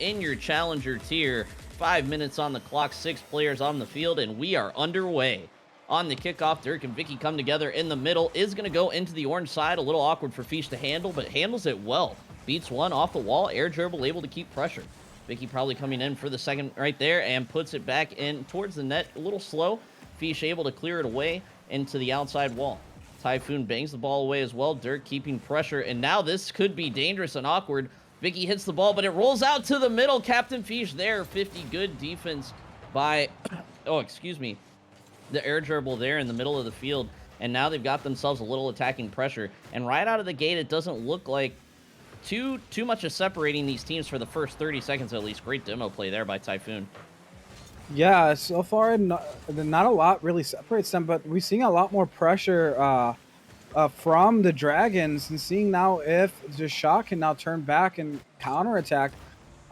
in your challenger tier. 5 minutes on the clock, 6 players on the field, and we are underway. On the kickoff, Dirk and Vicky come together in the middle. Is going to go into the orange side. A little awkward for Fish to handle, but handles it well. Beats one off the wall. Air dribble, able to keep pressure. Vicky probably coming in for the second right there and puts it back in towards the net. A little slow. Fish able to clear it away into the outside wall. Typhoon bangs the ball away as well. Dirk keeping pressure, and now this could be dangerous and awkward. Vicky hits the ball, but it rolls out to the middle. Captain Fish there. 50 good defense by, oh, excuse me, the air dribble there in the middle of the field. And now they've got themselves a little attacking pressure. And right out of the gate, it doesn't look like too much of separating these teams for the first 30 seconds at least. Great demo play there by Typhoon. Yeah, so far not a lot really separates them, but we're seeing a lot more pressure from the Dragons, and seeing now if the Shock can now turn back and counterattack.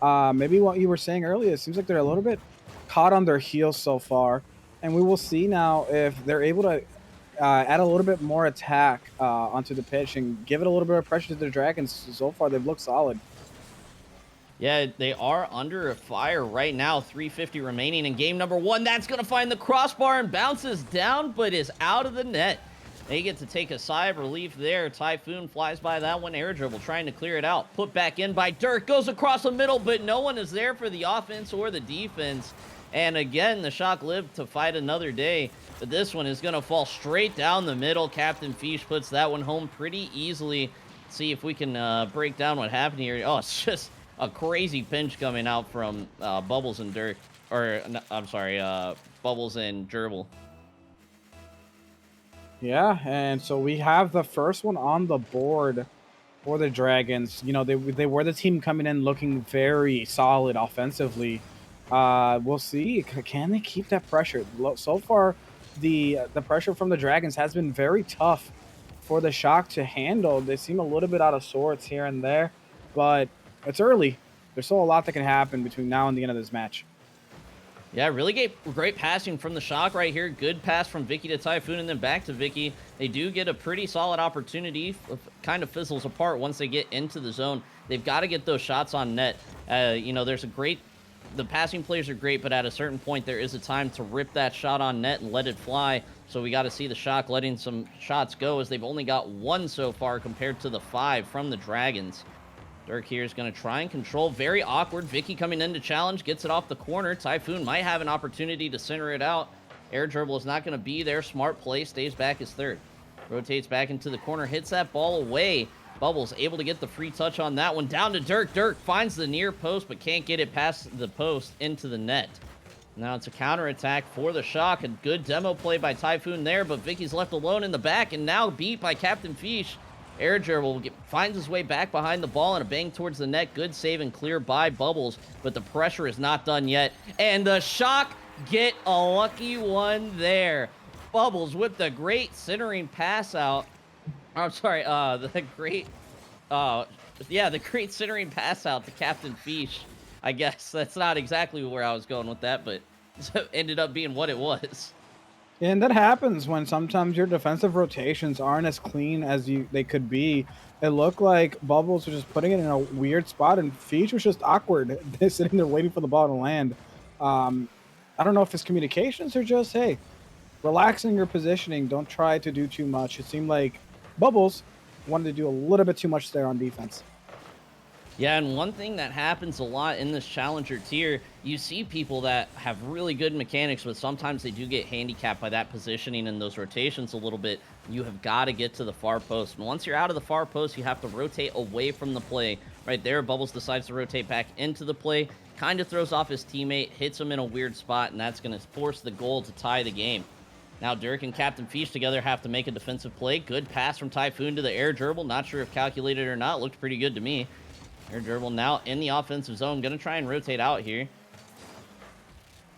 Maybe what you were saying earlier, it seems like they're a little bit caught on their heels so far, and we will see now if they're able to add a little bit more attack onto the pitch and give it a little bit of pressure to the Dragons. So far, they've looked solid. Yeah, they are under fire right now. 3:50 remaining in game number one. That's going to find the crossbar and bounces down, but is out of the net. They get to take a sigh of relief there. Typhoon flies by that one. Air dribble trying to clear it out. Put back in by Dirk. Goes across the middle, but no one is there for the offense or the defense. And again, the Shock live to fight another day. But this one is going to fall straight down the middle. Captain Fish puts that one home pretty easily. Let's see if we can break down what happened here. Oh, it's just a crazy pinch coming out from Bubbles and Dirk. Or, I'm sorry, Bubbles and Gerbil. Yeah, and so we have the first one on the board for the Dragons. You know, they were the team coming in looking very solid offensively. We'll see. Can they keep that pressure? So far, the pressure from the Dragons has been very tough for the Shock to handle. They seem a little bit out of sorts here and there, but it's early. There's still a lot that can happen between now and the end of this match. Yeah, really great passing from the Shock right here. Good pass from Vicky to Typhoon and then back to Vicky. They do get a pretty solid opportunity. Kind of fizzles apart once they get into the zone. They've got to get those shots on net. You know, the passing plays are great, but at a certain point, there is a time to rip that shot on net and let it fly. So we got to see the Shock letting some shots go, as they've only got one so far compared to the 5 from the Dragons. Dirk here is going to try and control. Very awkward. Vicky coming in to challenge. Gets it off the corner. Typhoon might have an opportunity to center it out. Air dribble is not going to be there. Smart play. Stays back as third. Rotates back into the corner. Hits that ball away. Bubbles able to get the free touch on that one. Down to Dirk. Dirk finds the near post, but can't get it past the post into the net. Now it's a counterattack for the Shock. A good demo play by Typhoon there, but Vicky's left alone in the back and now beat by Captain Fish. Air dribble finds his way back behind the ball and a bang towards the net. Good save and clear by Bubbles, but the pressure is not done yet. And the Shock get a lucky one there. Bubbles with the great centering pass out. I'm sorry, the great centering pass out to Captain Fish. I guess that's not exactly where I was going with that, but it ended up being what it was. And that happens when sometimes your defensive rotations aren't as clean as they could be. It looked like Bubbles was just putting it in a weird spot, and Fish was just awkward, sitting there waiting for the ball to land. I don't know if it's communications or just, hey, relaxing your positioning. Don't try to do too much. It seemed like Bubbles wanted to do a little bit too much there on defense. Yeah, and one thing that happens a lot in this challenger tier, you see people that have really good mechanics, but sometimes they do get handicapped by that positioning and those rotations a little bit. You have got to get to the far post. And once you're out of the far post, you have to rotate away from the play. Right there, Bubbles decides to rotate back into the play, kind of throws off his teammate, hits him in a weird spot, and that's going to force the goal to tie the game. Now Dirk and Captain Fish together have to make a defensive play. Good pass from Typhoon to the air dribble. Not sure if calculated or not. Looked pretty good to me. Air dribble now in the offensive zone. Going to try and rotate out here.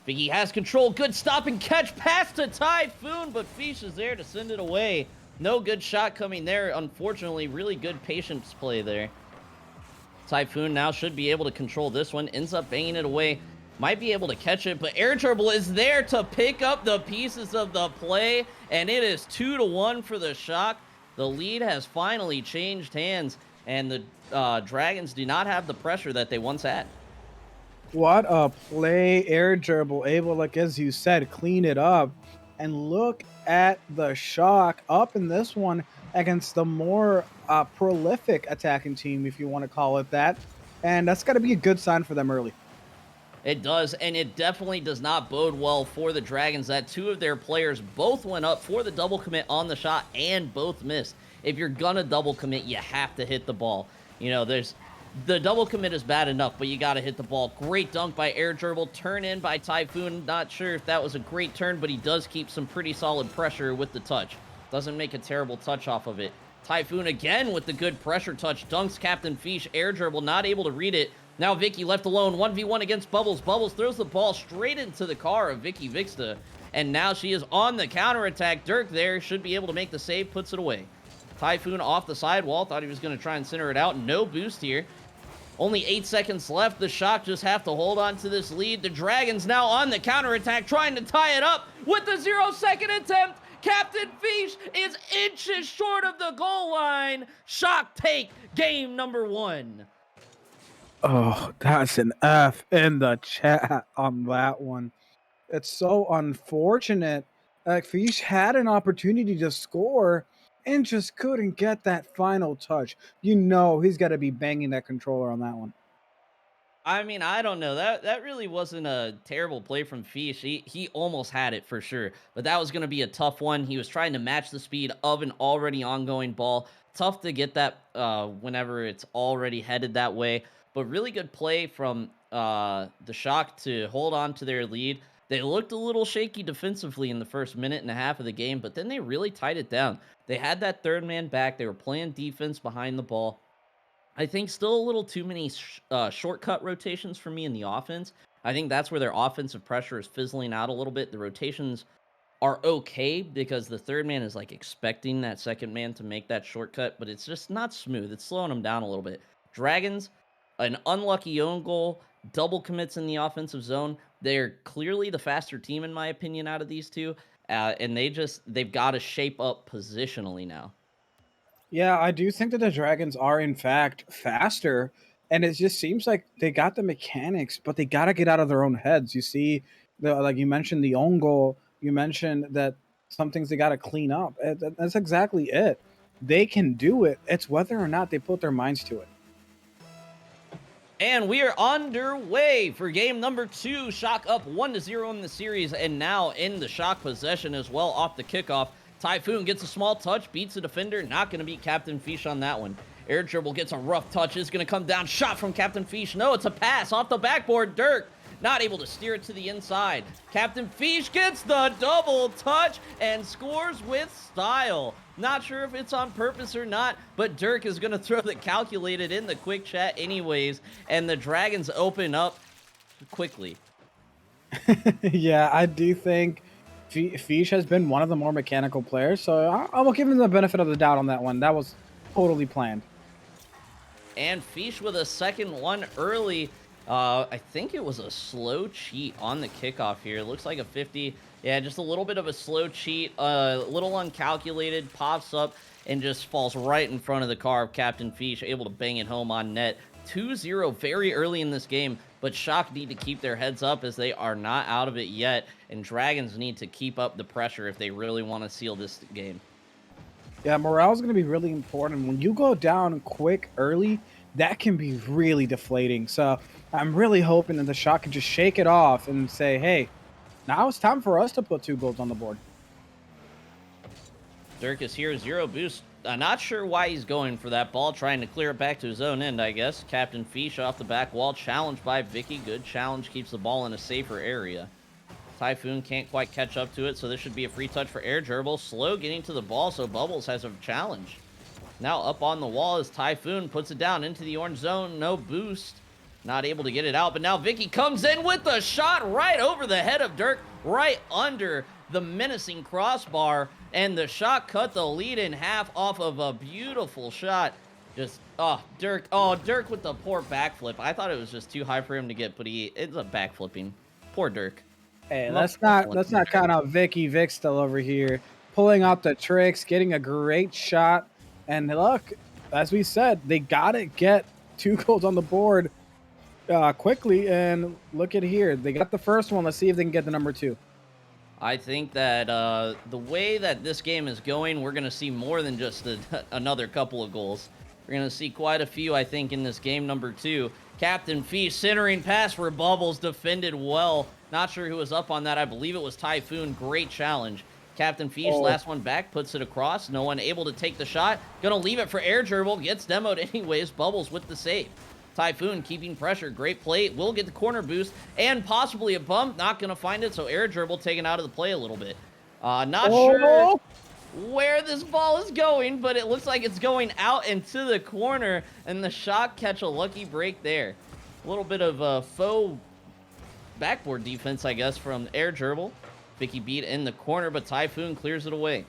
Vicky has control. Good stop and catch pass to Typhoon, but Fish is there to send it away. No good shot coming there. Unfortunately, really good patience play there. Typhoon now should be able to control this one. Ends up banging it away. Might be able to catch it, but Air dribble is there to pick up the pieces of the play, and it is 2-1 for the Shock. The lead has finally changed hands, and the Dragons do not have the pressure that they once had. What a play, air dribble, able, like as you said, clean it up. And look at the shock up in this one against the more prolific attacking team, if you want to call it that. And that's got to be a good sign for them early. It does, and it definitely does not bode well for the Dragons that two of their players both went up for the double commit on the shot and both missed. If you're gonna double commit, you have to hit the ball. You know, there's the double commit is bad enough, but you got to hit the ball. Great dunk by Air Dribble, turn in by Typhoon. Not sure if that was a great turn, but he does keep some pretty solid pressure with the touch. Doesn't make a terrible touch off of it. Typhoon again with the good pressure touch. Dunks Captain Fish. Air Dribble not able to read it. Now Vicky left alone, 1v1 against Bubbles. Bubbles throws the ball straight into the car of Vicky Vixta. And now she is on the counterattack. Dirk there should be able to make the save, puts it away. Typhoon off the sidewall, thought he was going to try and center it out. No boost here. Only 8 seconds left. The Shock just have to hold on to this lead. The Dragons now on the counterattack, trying to tie it up with the 0-second attempt. Captain Fish is inches short of the goal line. Shock take game number 1. Oh, that's an F in the chat on that one. It's so unfortunate. Like Fish had an opportunity to score and just couldn't get that final touch. You know he's got to be banging that controller on that one. I mean, I don't know. That really wasn't a terrible play from Fish. He almost had it for sure, but that was going to be a tough one. He was trying to match the speed of an already ongoing ball. Tough to get that whenever it's already headed that way. But really good play from the Shock to hold on to their lead. They looked a little shaky defensively in the first minute and a half of the game, but then they really tied it down. They had that third man back. They were playing defense behind the ball. I think still a little too many shortcut rotations for me in the offense. I think that's where their offensive pressure is fizzling out a little bit. The rotations are okay because the third man is like expecting that second man to make that shortcut, but it's just not smooth. It's slowing them down a little bit. Dragons, an unlucky own goal, double commits in the offensive zone. They're clearly the faster team, in my opinion, out of these two. And they've got to shape up positionally now. Yeah, I do think that the Dragons are in fact faster, and it just seems like they got the mechanics, but they got to get out of their own heads. You see, like you mentioned the own goal, you mentioned that some things they got to clean up. That's exactly it. They can do it. It's whether or not they put their minds to it. And we are underway for game number 2. Shock up 1-0 in the series, and now in the Shock possession as well off the kickoff. Typhoon gets a small touch, beats the defender. Not going to beat Captain Fish on that one. Air Dribble gets a rough touch. Is going to come down. Shot from Captain Fish. No, it's a pass off the backboard. Dirk not able to steer it to the inside. Captain Fish gets the double touch and scores with style. Not sure if it's on purpose or not, but Dirk is going to throw the calculated in the quick chat anyways, and the Dragons open up quickly. Yeah, I do think Fish has been one of the more mechanical players, so I will give him the benefit of the doubt on that one. That was totally planned. And Fish with a second one early. I think it was a slow cheat on the kickoff here. It looks like a 50. Yeah, just a little bit of a slow cheat, a little uncalculated, pops up and just falls right in front of the car of Captain Fish, able to bang it home on net. 2-0 very early in this game, but Shock need to keep their heads up as they are not out of it yet, and Dragons need to keep up the pressure if they really want to seal this game. Yeah, morale is going to be really important. When you go down quick early, that can be really deflating. So I'm really hoping that the Shock can just shake it off and say, hey, now it's time for us to put 2 goals on the board. Dirk is here, 0 boost. Not sure why he's going for that ball, trying to clear it back to his own end, I guess. Captain Fish off the back wall, challenged by Vicky. Good challenge, keeps the ball in a safer area. Typhoon can't quite catch up to it, so this should be a free touch for Air Dribble. Slow getting to the ball, so Bubbles has a challenge. Now up on the wall is Typhoon, puts it down into the orange zone. No boost. Not able to get it out, but now Vicky comes in with the shot right over the head of Dirk, right under the menacing crossbar, and the Shock cut the lead in half off of a beautiful shot. Just, Dirk with the poor backflip. I thought it was just too high for him to get, but it's a backflipping. Poor Dirk. Hey, let's not count out Vicky Vixta over here, pulling out the tricks, getting a great shot, and look, as we said, they gotta get 2 goals on the board. quickly. And look at here. They got the first one. Let's see if they can get the number two. I think that the way that this game is going, we're going to see more than just another couple of goals. We're going to see quite a few, I think, in this game number two. Captain Feast centering pass for Bubbles, defended well. Not sure who was up on that. I believe it was Typhoon. Great challenge. Captain Feast, Oh, last one back, puts it across. No one able to take the shot. Gonna leave it for Air Gerbil. Gets demoed anyways. Bubbles with the save. Typhoon keeping pressure. Great play. Will get the corner boost and possibly a bump. Not going to find it. So Air Gerbil taken out of the play a little bit. Not sure oh, where this ball is going, but it looks like it's going out into the corner. And the Shock catch a lucky break there. A little bit of faux backboard defense, I guess, from Air Gerbil. Vicky beat in the corner, but Typhoon clears it away.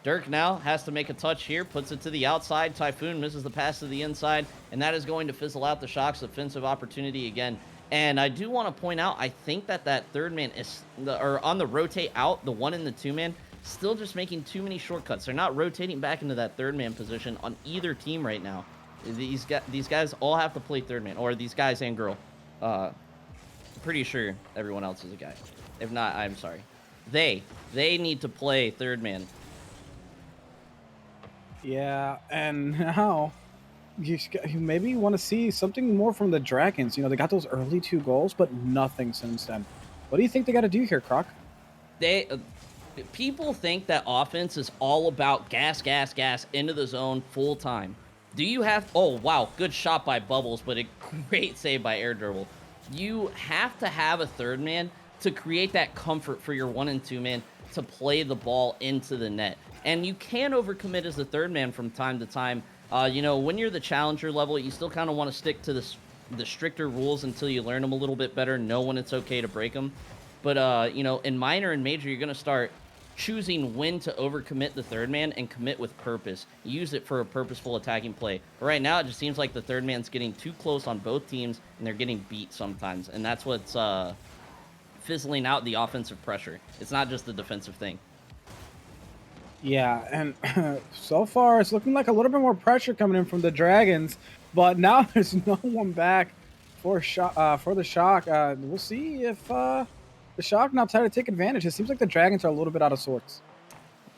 Dirk now has to make a touch here, puts it to the outside. Typhoon misses the pass to the inside, and that is going to fizzle out the Shock's offensive opportunity again. And I do want to point out, I think that third man is, or on the rotate out, the one in the two man, still just making too many shortcuts. They're not rotating back into that third man position on either team right now. These guys all have to play third man, or these guys and girl. Pretty sure everyone else is a guy. If not, I'm sorry. They need to play third man. yeah. And now you maybe want to see something more from the Dragons. You know, they got those early two goals, but nothing since then. What do you think they got to do here, Croc? They People think that offense is all about gas, gas, gas into the zone full time. Do you have? Oh wow, good shot by Bubbles, but a great save by Air Dribble. You have to have a third man to create that comfort for your one and two man to play the ball into the net, and you can overcommit as a third man from time to time. You know, when you're the challenger level, you still kind of want to stick to the stricter rules until you learn them a little bit better, know when it's okay to break them. But you know, in minor and major, you're gonna start choosing when to overcommit the third man and commit with purpose. Use it for a purposeful attacking play. But right now, it just seems like the third man's getting too close on both teams, and they're getting beat sometimes. And that's what's fizzling out the offensive pressure. It's not just the defensive thing. Yeah, and so far it's looking like a little bit more pressure coming in from the Dragons, but now there's no one back for the Shock. We'll see if the Shock now try to take advantage. It seems like the Dragons are a little bit out of sorts.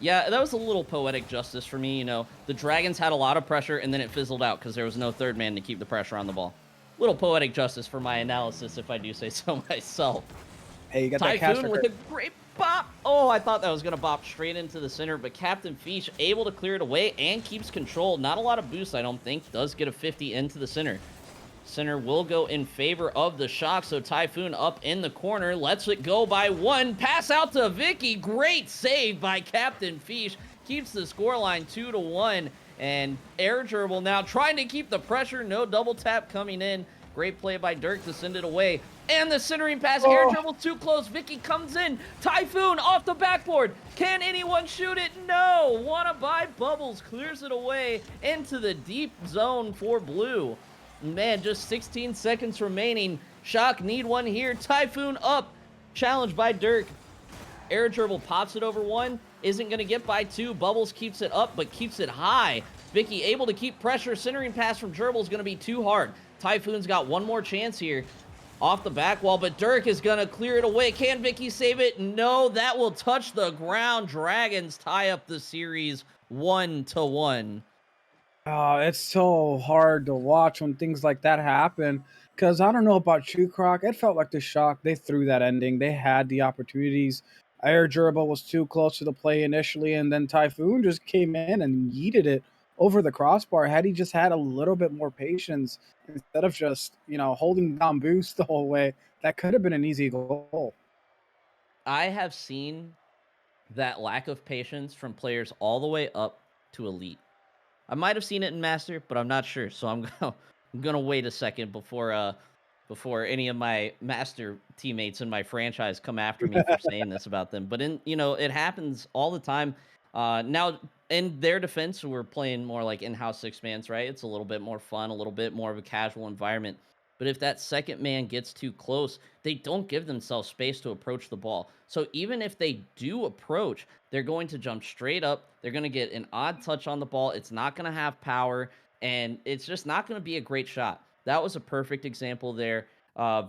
Yeah, that was a little poetic justice for me. You know, the Dragons had a lot of pressure, and then it fizzled out because there was no third man to keep the pressure on the ball. Little poetic justice for my analysis, if I do say so myself. Hey, you got that caster Typhoon with crit. a great bop. Oh, I thought that was going to bop straight into the center, but Captain Fish able to clear it away and keeps control. Not a lot of boost, I don't think. Does get a 50 into the center. Center will go in favor of the Shock, so Typhoon up in the corner. Lets it go by one. Pass out to Vicky. Great save by Captain Fish. Keeps the scoreline 2-1. And Air Gerbil now trying to keep the pressure. No double tap coming in. Great play by Dirk to send it away. And the centering pass, Air Oh, Dribble too close. Vicky comes in. Typhoon off the backboard. Can anyone shoot it? No. Wanna buy Bubbles clears it away into the deep zone for Blue. Man, just 16 seconds remaining. Shock need one here. Typhoon up. Challenged by Dirk. Air Gerbil pops it over one. Isn't going to get by two. Bubbles keeps it up, but keeps it high. Vicky able to keep pressure. Centering pass from Gerbil is going to be too hard. Typhoon's got one more chance here. Off the back wall, but Dirk is going to clear it away. Can Vicky save it? No, that will touch the ground. Dragons tie up the series 1-1. it's so hard to watch when things like that happen. Because I don't know about you, Croc. It felt like the Shock. They threw that ending. They had the opportunities. Air Gerbil was too close to the play initially, and then Typhoon just came in and yeeted it over the crossbar. Had he just had a little bit more patience instead of just, holding down boost the whole way, that could have been an easy goal. I have seen that lack of patience from players all the way up to elite. I might have seen it in master, but I'm not sure. So I'm gonna wait a second before any of my master teammates in my franchise come after me for saying this about them. But it happens all the time. Now in their defense, we're playing more like in-house six mans, right? It's a little bit more fun, a little bit more of a casual environment. But if that second man gets too close, they don't give themselves space to approach the ball. So even if they do approach, they're going to jump straight up. They're going to get an odd touch on the ball. It's not going to have power, and it's just not going to be a great shot. That was a perfect example there.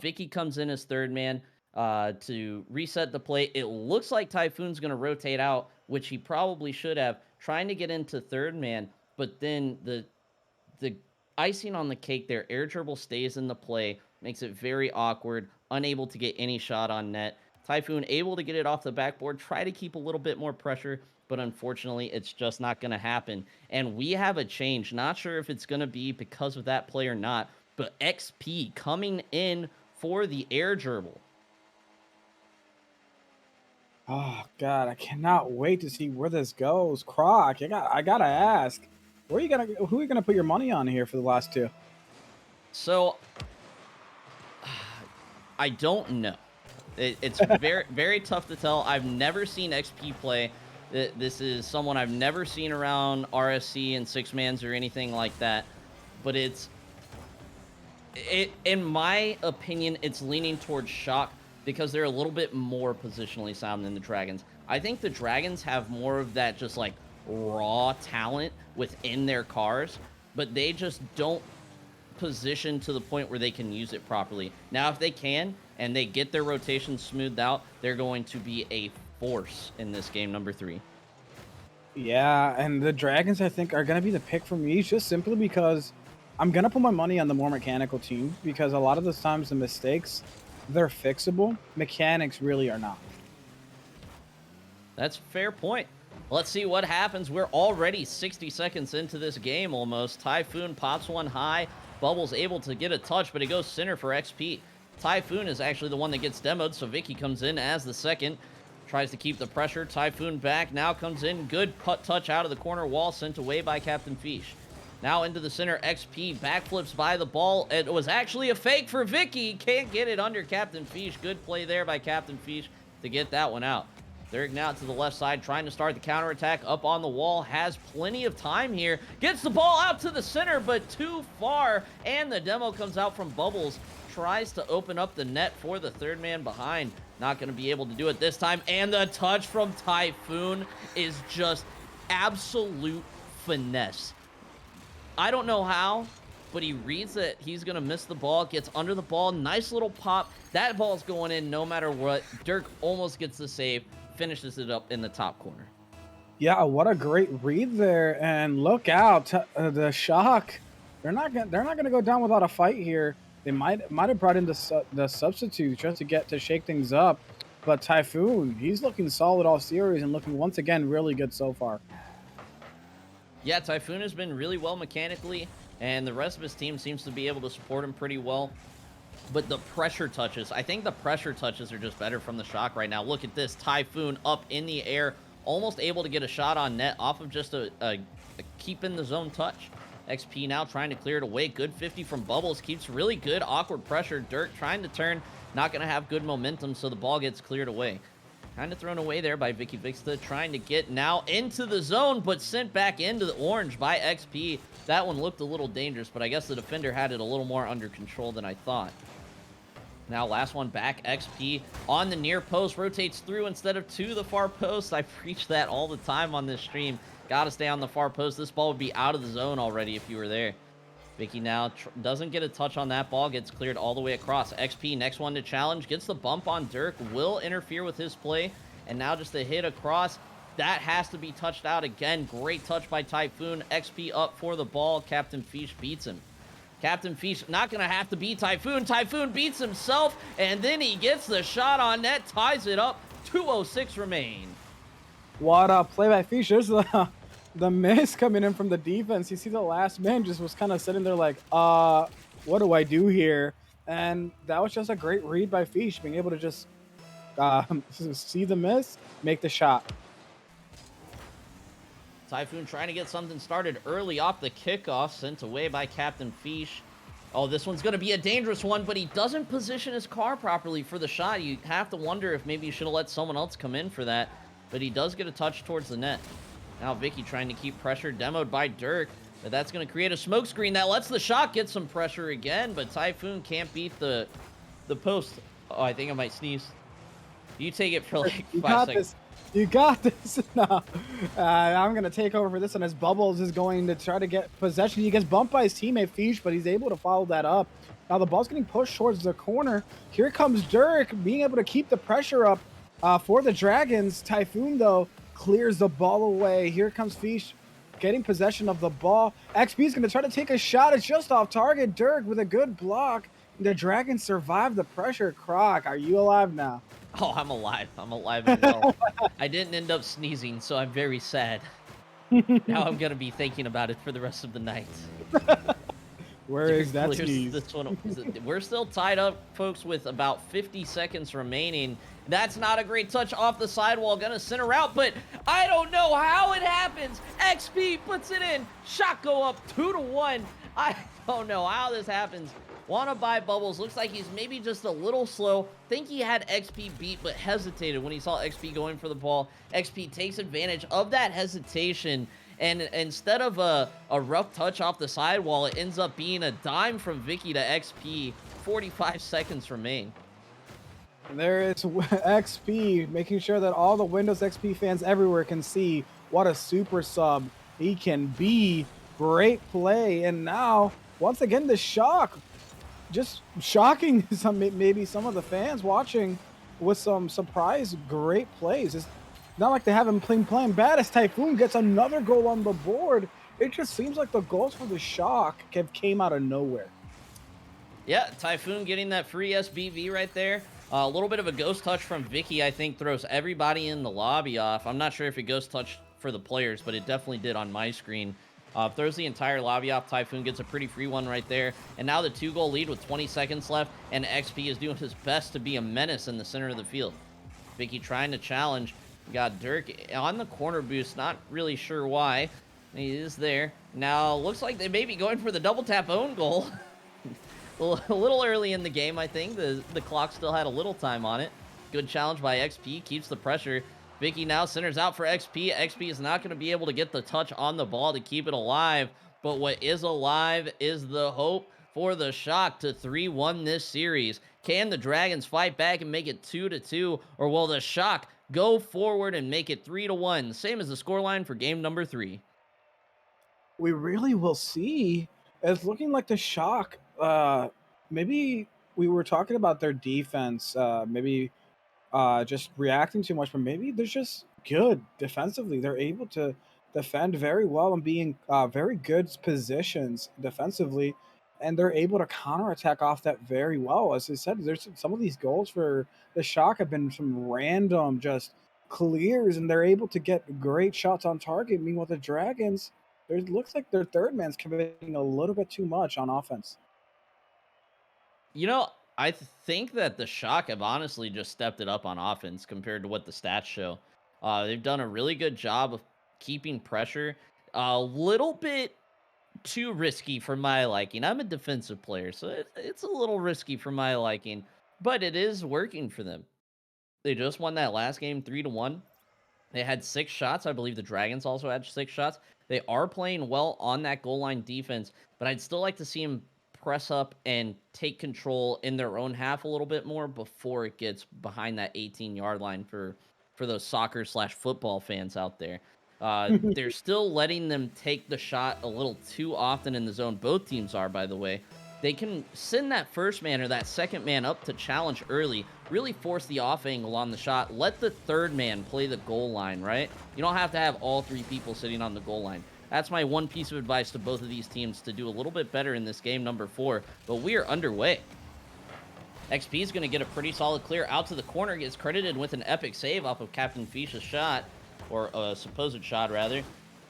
Vicky comes in as third man to reset the play. It looks like Typhoon's going to rotate out, which he probably should have, trying to get into third man. But then the icing on the cake there, air dribble stays in the play, makes it very awkward, unable to get any shot on net. Typhoon able to get it off the backboard, try to keep a little bit more pressure, but unfortunately, it's just not going to happen. And we have a change. Not sure if it's going to be because of that play or not, but XP coming in for the air dribble. Oh God, I cannot wait to see where this goes. Croc, I gotta ask, who are you gonna put your money on here for the last two? So I don't know. It's very, very tough to tell. I've never seen XP play. This is someone I've never seen around RSC and six mans or anything like that. But in my opinion, it's leaning towards Shock because they're a little bit more positionally sound than the Dragons. I think the Dragons have more of that just like raw talent within their cars, but they just don't position to the point where they can use it properly. Now, if they can and they get their rotation smoothed out, they're going to be a force in this game number 3. Yeah, and the Dragons I think are gonna be the pick for me just simply because I'm gonna put my money on the more mechanical team because a lot of the times the mistakes they're fixable. Mechanics really are not. That's a fair point. Let's see what happens. We're already 60 seconds into this game almost. Typhoon pops one high. Bubble's able to get a touch, but it goes center for XP. Typhoon is actually the one that gets demoed, so Vicky comes in as the second. Tries to keep the pressure. Typhoon back. Now comes in. Good putt touch out of the corner wall. Sent away by Captain Fish. Now into the center. XP backflips by the ball. It was actually a fake for Vicky. Can't get it under Captain Fish. Good play there by Captain Fish to get that one out. Dirk now to the left side, trying to start the counterattack up on the wall. Has plenty of time here. Gets the ball out to the center, but too far. And the demo comes out from Bubbles. Tries to open up the net for the third man behind. Not going to be able to do it this time. And the touch from Typhoon is just absolute finesse. I don't know how, but he reads that he's going to miss the ball, gets under the ball. Nice little pop. That ball's going in no matter what. Dirk almost gets the save, finishes it up in the top corner. Yeah, what a great read there. And look out, the Shock. They're not gonna go down without a fight here. They might have brought in the substitute just to shake things up. But Typhoon, he's looking solid all series and looking once again really good so far. Yeah, Typhoon has been really well mechanically, and the rest of his team seems to be able to support him pretty well. But the pressure touches, I think the pressure touches are just better from the Shock right now. Look at this, Typhoon up in the air, almost able to get a shot on net off of just a keep in the zone touch. XP now trying to clear it away. Good 50 from Bubbles, keeps really good awkward pressure. Dirk trying to turn, not going to have good momentum, so the ball gets cleared away. Kind of thrown away there by Vicky Vixta, trying to get now into the zone, but sent back into the orange by XP. That one looked a little dangerous, but I guess the defender had it a little more under control than I thought. Now last one back, XP on the near post, rotates through instead of to the far post. I preach that all the time on this stream. Got to stay on the far post. This ball would be out of the zone already if you were there. Vicky now doesn't get a touch on that ball, gets cleared all the way across. XP, next one to challenge, gets the bump on Dirk, will interfere with his play, and now just a hit across. That has to be touched out again. Great touch by Typhoon. XP up for the ball. Captain Fish beats him. Captain Fish not going to have to beat Typhoon. Typhoon beats himself, and then he gets the shot on net, ties it up. 2:06 remain. What a play by Fish. There's the miss coming in from the defense. You see the last man just was kind of sitting there like, what do I do here? And that was just a great read by Fish, being able to just see the miss, make the shot. Typhoon trying to get something started early off the kickoff, sent away by Captain Fish. Oh, this one's going to be a dangerous one, but he doesn't position his car properly for the shot. You have to wonder if maybe you should have let someone else come in for that, but he does get a touch towards the net. Now Vicky trying to keep pressure, demoed by Dirk, but that's going to create a smoke screen that lets the Shock get some pressure again, but Typhoon can't beat the post. Oh, I think I might sneeze. You take it for like You 5 got seconds. this. You got this. No. I'm going to take over for this one as Bubbles is going to try to get possession. He gets bumped by his teammate Fish, but he's able to follow that up. Now the ball's getting pushed towards the corner. Here comes Dirk being able to keep the pressure up for the Dragons. Typhoon, though, clears the ball away. Here comes Fish getting possession of the ball. XP is going to try to take a shot. It's just off target. Dirk with a good block. The Dragons survive the pressure. Croc, are you alive now? Oh, I'm alive. I'm alive and well. I didn't end up sneezing, so I'm very sad. Now I'm gonna be thinking about it for the rest of the night. Where Derek is that clears sneeze? this one. We're still tied up, folks, with about 50 seconds remaining. That's not a great touch off the sidewall. Gonna center out, but I don't know how it happens. XP puts it in. Shot go up 2-1. I don't know how this happens. Wanna buy Bubbles. Looks like he's maybe just a little slow. Think he had XP beat, but hesitated when he saw XP going for the ball. XP takes advantage of that hesitation. And instead of a rough touch off the sidewall, it ends up being a dime from Vicky to XP. 45 seconds remain. There is XP, making sure that all the Windows XP fans everywhere can see what a super sub he can be. Great play. And now, once again, the shock. Just shocking maybe some of the fans watching with some surprise great plays. It's not like they haven't been playing bad as Typhoon gets another goal on the board. It just seems like the goals for the shock came out of nowhere. Yeah, Typhoon getting that free SBV right there. A little bit of a ghost touch from Vicky, I think, throws everybody in the lobby off. I'm not sure if it ghost touched for the players, but it definitely did on my screen. Throws the entire lobby off. Typhoon gets a pretty free one right there. And now the 2-goal lead with 20 seconds left, and XP is doing his best to be a menace in the center of the field. Vicky trying to challenge. We got Dirk on the corner boost. Not really sure why. He is there. Now, looks like they may be going for the double tap own goal. A little early in the game, I think. The clock still had a little time on it. Good challenge by XP. Keeps the pressure. Vicky now centers out for XP. XP is not going to be able to get the touch on the ball to keep it alive. But what is alive is the hope for the Shock to 3-1 this series. Can the Dragons fight back and make it 2-2? Or will the Shock go forward and make it 3-1? Same as the scoreline for game number 3. We really will see. It's looking like the shock. Maybe we were talking about their defense. Maybe just reacting too much, but maybe they're just good defensively. They're able to defend very well and being very good positions defensively, and they're able to counterattack off that very well. As I said, there's some of these goals for the Shock have been some random just clears, and they're able to get great shots on target. Meanwhile, the Dragons, it looks like their third man's committing a little bit too much on offense. You know, I think that the Shock have honestly just stepped it up on offense compared to what the stats show. They've done a really good job of keeping pressure. A little bit too risky for my liking. I'm a defensive player, so it's a little risky for my liking, but it is working for them. They just won that last game 3-1. They had 6 shots. I believe the Dragons also had 6 shots. They are playing well on that goal line defense, but I'd still like to see them press up and take control in their own half a little bit more before it gets behind that 18-yard line for those soccer/football fans out there. They're still letting them take the shot a little too often in the zone. Both teams are, by the way. They can send that first man or that second man up to challenge early, really force the off angle on the shot. Let the third man play the goal line, right? You don't have to have all 3 people sitting on the goal line. That's my one piece of advice to both of these teams to do a little bit better in this game number 4. But we are underway. XP is going to get a pretty solid clear out to the corner. Gets credited with an epic save off of Captain Fish's shot, or a supposed shot, rather.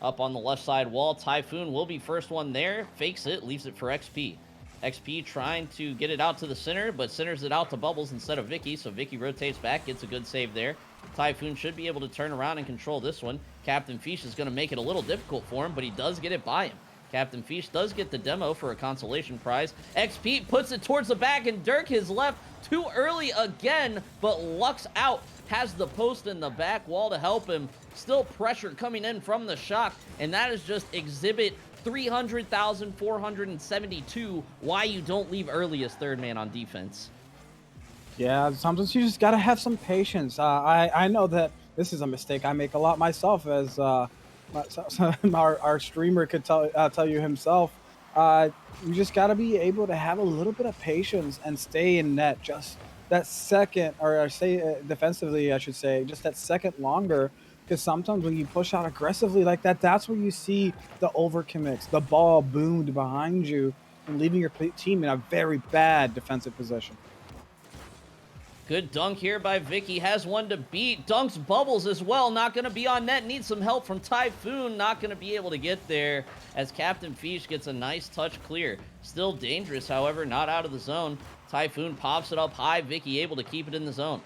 Up on the left side wall, Typhoon will be first one there. Fakes it, leaves it for XP. XP trying to get it out to the center, but centers it out to Bubbles instead of Vicky, so Vicky rotates back, gets a good save there. Typhoon should be able to turn around and control this one. Captain Fish is going to make it a little difficult for him, but he does get it by him. Captain Fish does get the demo for a consolation prize. XP puts it towards the back, and Dirk is left too early again, but lucks out. Has the post in the back wall to help him. Still pressure coming in from the Shock, and that is just exhibit 300,472 why you don't leave early as third man on defense. Yeah, sometimes you just gotta have some patience. I know that this is a mistake I make a lot myself, as our streamer could tell you himself. You just gotta be able to have a little bit of patience and stay in net just that second, or I say defensively, I should say, just that second longer. Because sometimes when you push out aggressively like that, that's where you see the overcommits, the ball boomed behind you, and leaving your team in a very bad defensive position. Good dunk here by Vicky. Has one to beat. Dunks Bubbles as well. Not going to be on net. Needs some help from Typhoon. Not going to be able to get there as Captain Fish gets a nice touch clear. Still dangerous, however, not out of the zone. Typhoon pops it up high. Vicky able to keep it in the zone.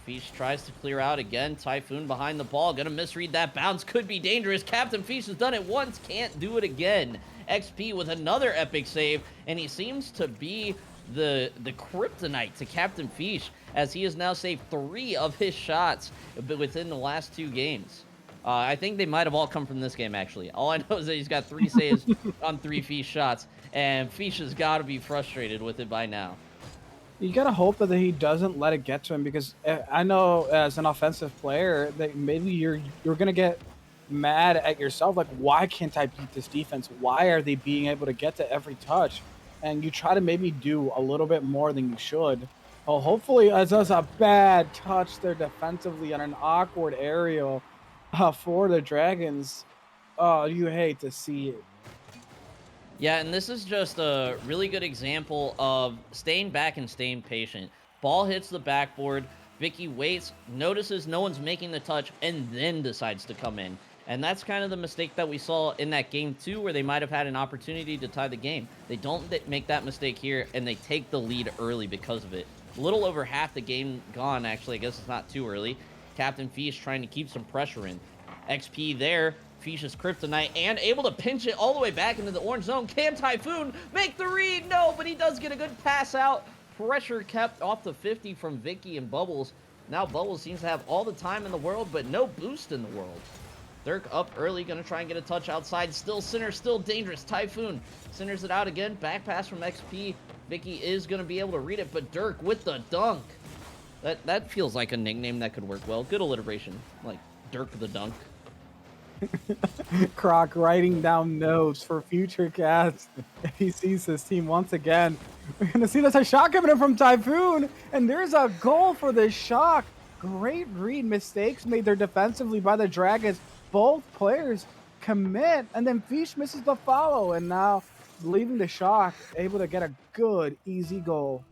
Fish tries to clear out again. Typhoon behind the ball. Gonna misread that bounce. Could be dangerous. Captain Fish has done it once. Can't do it again. XP with another epic save. And he seems to be the kryptonite to Captain Fish, as he has now saved 3 of his shots within the last 2 games. I think they might have all come from this game, actually. All I know is that he's got 3 saves on 3 Fish shots. And Fish has got to be frustrated with it by now. You gotta hope that he doesn't let it get to him, because I know as an offensive player that maybe you're gonna get mad at yourself, like, why can't I beat this defense? Why are they being able to get to every touch? And you try to maybe do a little bit more than you should. Well, hopefully, as that's a bad touch there defensively on an awkward aerial for the Dragons. Oh, you hate to see it. Yeah, and this is just a really good example of staying back and staying patient. Ball hits the backboard. Vicky waits, notices no one's making the touch, and then decides to come in. And that's kind of the mistake that we saw in that game too, where they might have had an opportunity to tie the game. They don't make that mistake here, and they take the lead early because of it. A little over half the game gone, actually. I guess it's not too early. Captain Fish trying to keep some pressure in. XP there. Fish's kryptonite, and able to pinch it all the way back into the orange zone. Can Typhoon make the read? No, but he does get a good pass out. Pressure kept off the 50 from Vicky and Bubbles. Now Bubbles seems to have all the time in the world, but no boost in the world. Dirk up early, gonna try and get a touch outside. Still Sinner, still dangerous. Typhoon centers it out again. Back pass from XP. Vicky is gonna be able to read it, but Dirk with the dunk. That feels like a nickname that could work well. Good alliteration, like Dirk the Dunk. Croc writing down notes for future casts if he sees his team once again. We're going to see there's a shot coming in from Typhoon, and there's a goal for the Shock. Great read. Mistakes made there defensively by the Dragons. Both players commit, and then Fish misses the follow, and now leaving the Shock able to get a good, easy goal.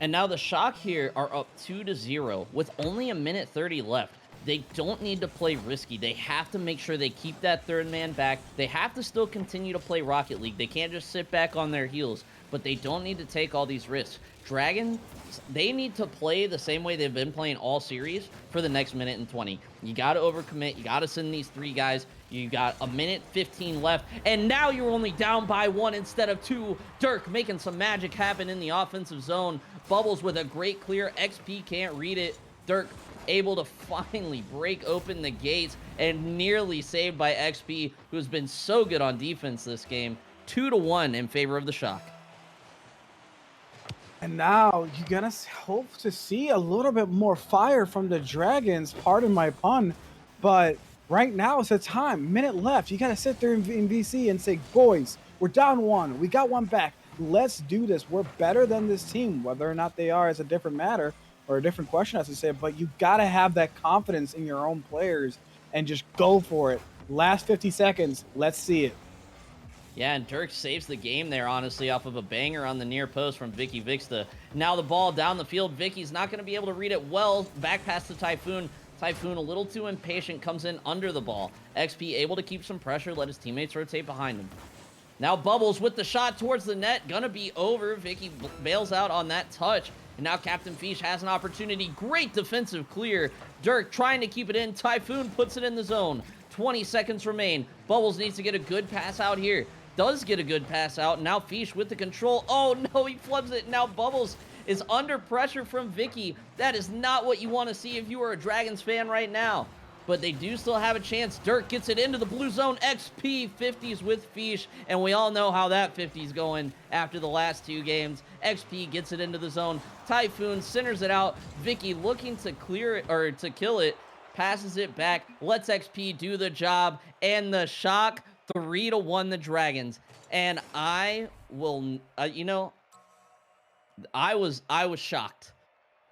And now the Shock here are up 2-0 with only a minute 30 left. They don't need to play risky. They have to make sure they keep that third man back. They have to still continue to play Rocket League. They can't just sit back on their heels, but they don't need to take all these risks. Dragon, they need to play the same way they've been playing all series for the next minute and 20. You got to overcommit. You got to send these 3 guys. You got a minute 15 left, and now you're only down by 1 instead of 2. Dirk making some magic happen in the offensive zone. Bubbles with a great clear. XP can't read it. Dirk able to finally break open the gates, and nearly saved by XP, who's been so good on defense this game. 2-1 in favor of the Shock. And now you're going to hope to see a little bit more fire from the Dragons, pardon my pun, but right now it's the time. Minute left. You got to sit there in VC and say, boys, we're down 1. We got 1 back. Let's do this. We're better than this team. Whether or not they are is a different matter, or a different question, as I say, but you got to have that confidence in your own players and just go for it. Last 50 seconds, let's see it. Yeah, and Dirk saves the game there, honestly, off of a banger on the near post from Vicky Vixta. Now the ball down the field. Vicky's not going to be able to read it well. Back pass to Typhoon. Typhoon a little too impatient, comes in under the ball. XP able to keep some pressure, let his teammates rotate behind him. Now Bubbles with the shot towards the net. Gonna be over. Vicky bails out on that touch. And now Captain Fish has an opportunity. Great defensive clear. Dirk trying to keep it in. Typhoon puts it in the zone. 20 seconds remain. Bubbles needs to get a good pass out here. Does get a good pass out. Now Fish with the control. Oh no, he flubs it. Now Bubbles is under pressure from Vicky. That is not what you want to see if you are a Dragons fan right now. but they do still have a chance. Dirk gets it into the blue zone. XP 50s with Fish, and we all know how that 50's going after the last 2 games. XP gets it into the zone. Typhoon centers it out. Vicky looking to clear it, or to kill it, passes it back, lets XP do the job, and the Shock 3-1 the Dragons. And I will, you know, I was shocked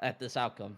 at this outcome.